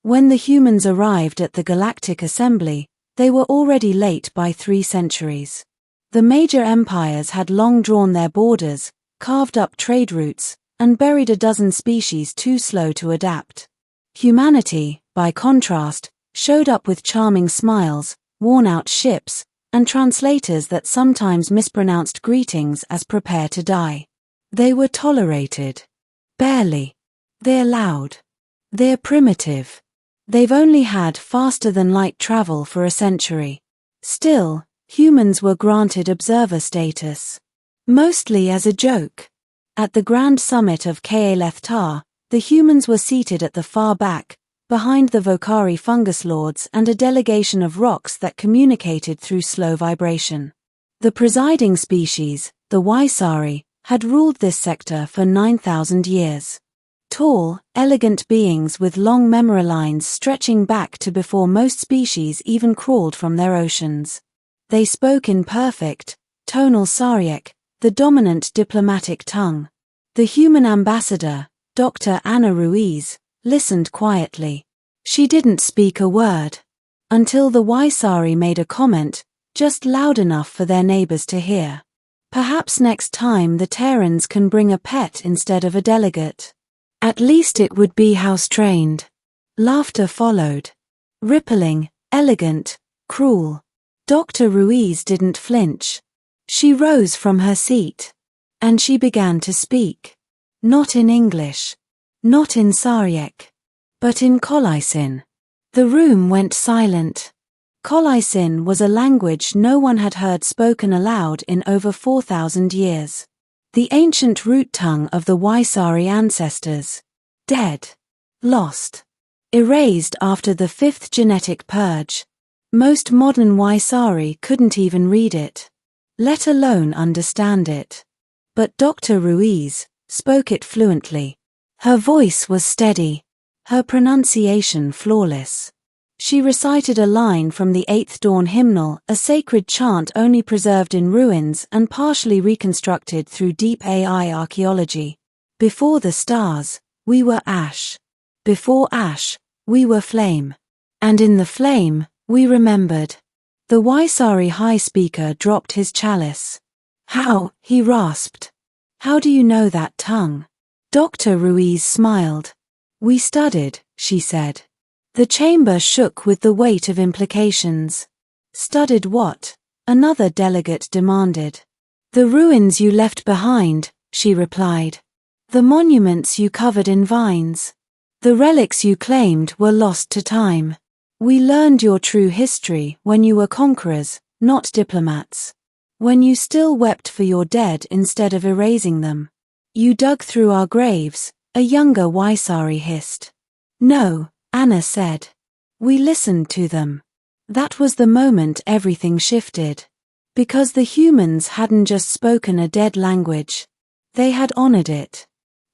When the humans arrived at the Galactic Assembly, they were already late by 3 centuries. The major empires had long drawn their borders, carved up trade routes, and buried a dozen species too slow to adapt. Humanity, by contrast, showed up with charming smiles, worn-out ships, and translators that sometimes mispronounced greetings as prepare to die. They were tolerated. Barely. They're loud. They're primitive. They've only had faster-than-light travel for a century. Still, humans were granted observer status. Mostly as a joke. At the grand summit of Ka-Lethtar, the humans were seated at the far back, behind the Vokari fungus lords and a delegation of rocks that communicated through slow vibration. The presiding species, the Waisari, had ruled this sector for 9,000 years. Tall, elegant beings with long memory lines stretching back to before most species even crawled from their oceans. They spoke in perfect, tonal Syriac, the dominant diplomatic tongue. The human ambassador, Dr. Ana Ruiz, listened quietly. She didn't speak a word. Until the Waisari made a comment, just loud enough for their neighbors to hear. Perhaps next time the Terrans can bring a pet instead of a delegate. At least it would be house-trained. Laughter followed. Rippling, elegant, cruel. Dr. Ruiz didn't flinch. She rose from her seat. And she began to speak. Not in English. Not in Syriac. But in Kolaisin. The room went silent. Kolaisin was a language no one had heard spoken aloud in over 4,000 years. The ancient root tongue of the Waisari ancestors. Dead. Lost. Erased after the 5th genetic purge. Most modern Waisari couldn't even read it, let alone understand it. But Dr. Ruiz spoke it fluently. Her voice was steady, her pronunciation flawless. She recited a line from the 8th Dawn hymnal, a sacred chant only preserved in ruins and partially reconstructed through deep AI archaeology. Before the stars, we were ash. Before ash, we were flame. And in the flame, we remembered. The Waisari high speaker dropped his chalice. How, he rasped. How do you know that tongue? Dr. Ruiz smiled. We studied, she said. The chamber shook with the weight of implications. Studied what? Another delegate demanded. The ruins you left behind, she replied. The monuments you covered in vines. The relics you claimed were lost to time. We learned your true history when you were conquerors, not diplomats. When you still wept for your dead instead of erasing them. You dug through our graves, a younger Waisari hissed. No, Anna said. We listened to them. That was the moment everything shifted. Because the humans hadn't just spoken a dead language. They had honored it.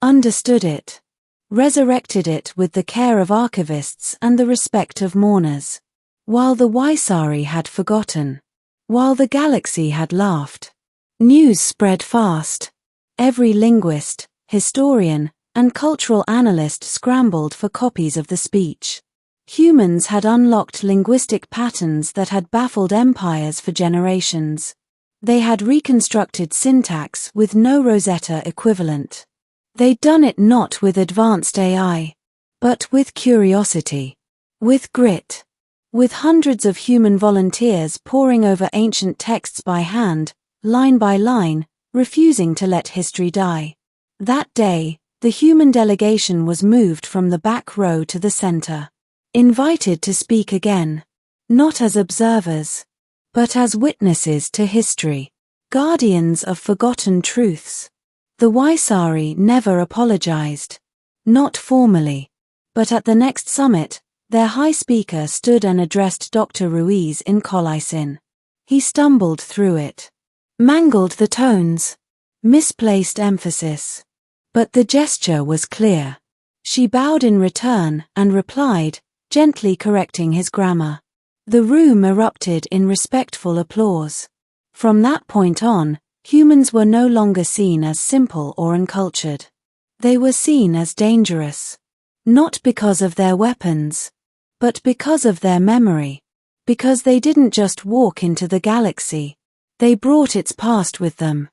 Understood it. Resurrected it with the care of archivists and the respect of mourners. While the Waisari had forgotten. While the galaxy had laughed. News spread fast. Every linguist, historian, and cultural analyst scrambled for copies of the speech. Humans had unlocked linguistic patterns that had baffled empires for generations. They had reconstructed syntax with no Rosetta equivalent. They'd done it not with advanced AI, but with curiosity, with grit, with hundreds of human volunteers poring over ancient texts by hand, line by line, refusing to let history die. That day, the human delegation was moved from the back row to the center. Invited to speak again. Not as observers, but as witnesses to history. Guardians of forgotten truths. The Waisari never apologized. Not formally. But at the next summit, their high speaker stood and addressed Dr. Ruiz in Kolaisin. He stumbled through it. Mangled the tones. Misplaced emphasis. But the gesture was clear. She bowed in return and replied, gently correcting his grammar. The room erupted in respectful applause. From that point on, humans were no longer seen as simple or uncultured. They were seen as dangerous. Not because of their weapons, but because of their memory. Because they didn't just walk into the galaxy. They brought its past with them.